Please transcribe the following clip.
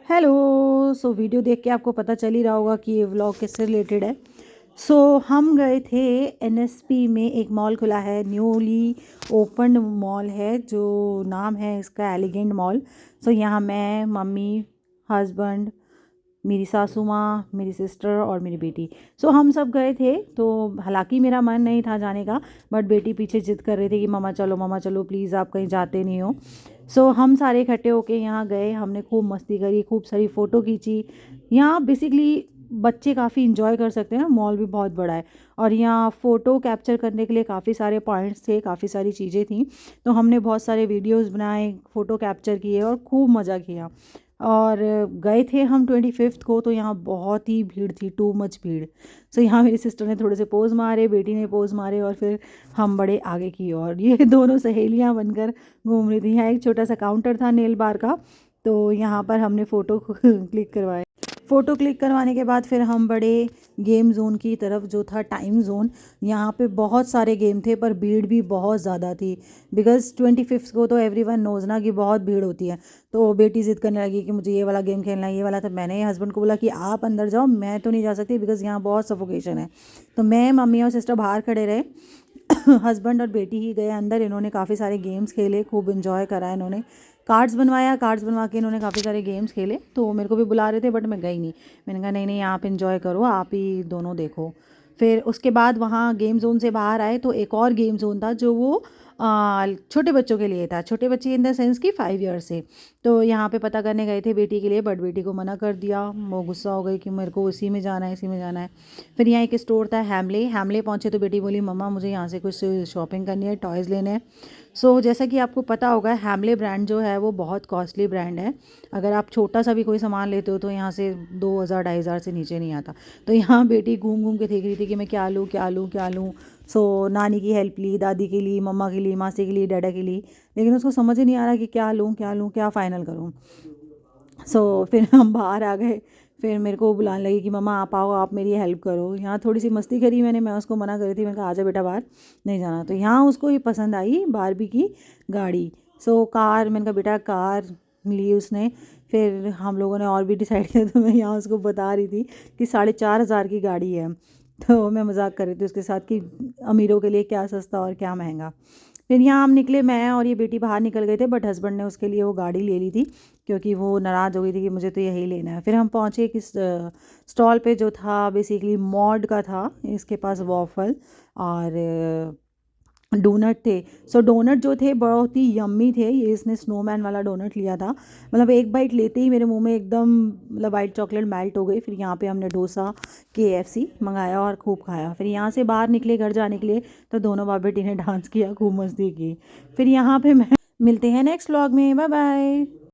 Hello. Video देख के आपको पता चल ही रहा होगा कि ये व्लॉग किससे रिलेटेड है। हम गए थे एनएसपी में, एक मॉल खुला है, न्यूली ओपन मॉल है, जो नाम है इसका एलिगेंट मॉल। यहाँ मैं, मम्मी, हस्बैंड, मेरी सासू माँ, मेरी सिस्टर और मेरी बेटी, हम सब गए थे। तो हालांकि मेरा मन नहीं था जाने का, बट बेटी पीछे जिद कर रही थी कि मम्मा चलो प्लीज़, आप कहीं जाते नहीं हो। हम सारे इकट्ठे होके यहाँ गए, हमने खूब मस्ती करी, खूब सारी फ़ोटो खींची। यहाँ बेसिकली बच्चे काफ़ी इंजॉय कर सकते हैं, मॉल भी बहुत बड़ा है और यहाँ फ़ोटो कैप्चर करने के लिए काफ़ी सारे पॉइंट्स थे, काफ़ी सारी चीज़ें थी। तो हमने बहुत सारे वीडियोस बनाए, फ़ोटो कैप्चर किए और खूब मज़ा किया। और गए थे हम 25th को, तो यहाँ बहुत ही भीड़ थी, टू मच भीड़। यहाँ मेरी सिस्टर ने थोड़े से पोज़ मारे, बेटी ने पोज़ मारे और फिर हम बड़े आगे की ओर, ये दोनों सहेलियाँ बनकर घूम रही थी। यहाँ एक छोटा सा काउंटर था नेल बार का, तो यहाँ पर हमने फ़ोटो क्लिक करवाए। फ़ोटो क्लिक करवाने के बाद फिर हम बड़े गेम जोन की तरफ, जो था टाइम जोन। यहाँ पे बहुत सारे गेम थे पर भीड़ भी बहुत ज़्यादा थी, बिकॉज़ 25th को तो एवरीवन नोज़ ना कि बहुत भीड़ होती है। तो बेटी ज़िद करने लगी कि मुझे ये वाला गेम खेलना है, ये वाला। तो मैंने हस्बैंड को बोला कि आप अंदर जाओ, मैं तो नहीं जा सकती बिकॉज़ यहाँ बहुत सफोकेशन है। तो मैं, मम्मी और सिस्टर बाहर खड़े रहे। हस्बैंड और बेटी ही गए अंदर। इन्होंने काफ़ी सारे गेम्स खेले, खूब इन्जॉय करा। इन्होंने कार्ड्स बनवाया, कार्ड्स बनवा के इन्होंने काफ़ी सारे गेम्स खेले। तो मेरे को भी बुला रहे थे बट मैं गई नहीं। मैंने कहा नहीं आप इन्जॉय करो, आप ही दोनों देखो। फिर उसके बाद वहाँ गेम जोन से बाहर आए तो एक और गेम जोन था, जो वो छोटे बच्चों के लिए था। छोटे बच्चे इन द सेंस कि 5 ईयर से। तो यहाँ पे पता करने गए थे बेटी के लिए, बट बेटी को मना कर दिया। वो गुस्सा हो गई कि मेरे को इसी में जाना है, इसी में जाना है। फिर यहाँ एक स्टोर था हैमले पहुँचे तो बेटी बोली मम्मा मुझे यहाँ से कुछ शॉपिंग करनी है, टॉयज़ लेने हैं। जैसा कि आपको पता होगा, हैमले ब्रांड जो है वो बहुत कॉस्टली ब्रांड है। अगर आप छोटा सा भी कोई सामान लेते हो तो यहाँ से 2000 2,500 से नीचे नहीं आता। तो यहाँ बेटी घूम घूम के देख रही थी कि मैं क्या लूँ क्या लूँ क्या लूँ। नानी की हेल्प ली, दादी के लिए, मम्मा के लिए, मासी के लिए, डैडा के लिए, लेकिन उसको समझ ही नहीं आ रहा कि क्या लूँ क्या लूँ, क्या फ़ाइनल करूँ। फिर हम बाहर आ गए। फिर मेरे को बुलाने लगी कि मम्मा आप आओ, आप मेरी हेल्प करो। यहाँ थोड़ी सी मस्ती करी मैंने, मैं उसको मना करी थी, मैंने कहा आजा बेटा बाहर नहीं जाना। तो यहाँ उसको ही पसंद आई बारबी की गाड़ी। कार, मैंने कहा बेटा कार ली उसने। फिर हम लोगों ने और भी डिसाइड किया, तो मैं यहाँ उसको बता रही थी कि 4,500 की गाड़ी है। तो मैं मजाक कर रही थी उसके साथ कि अमीरों के लिए क्या सस्ता और क्या महंगा। फिर यहाँ हम निकले, मैं और ये बेटी बाहर निकल गए थे, बट हस्बैंड ने उसके लिए वो गाड़ी ले ली थी क्योंकि वो नाराज़ हो गई थी कि मुझे तो यही लेना है। फिर हम पहुँचे किस स्टॉल पे, जो था बेसिकली मॉड का था। इसके पास वॉफल और डोनट थे। डोनट जो थे बहुत ही यम्मी थे। ये इसने स्नोमैन वाला डोनट लिया था, मतलब एक बाइट लेते ही मेरे मुंह में एकदम, मतलब वाइट चॉकलेट मेल्ट हो गई। फिर यहाँ पे हमने डोसा KFC मंगाया और खूब खाया। फिर यहाँ से बाहर निकले घर जाने के लिए, तो दोनों बाप बेटी ने डांस किया, खूब मस्ती की। फिर यहाँ पे मैं मिलते हैं नेक्स्ट व्लॉग में, बाय बाय।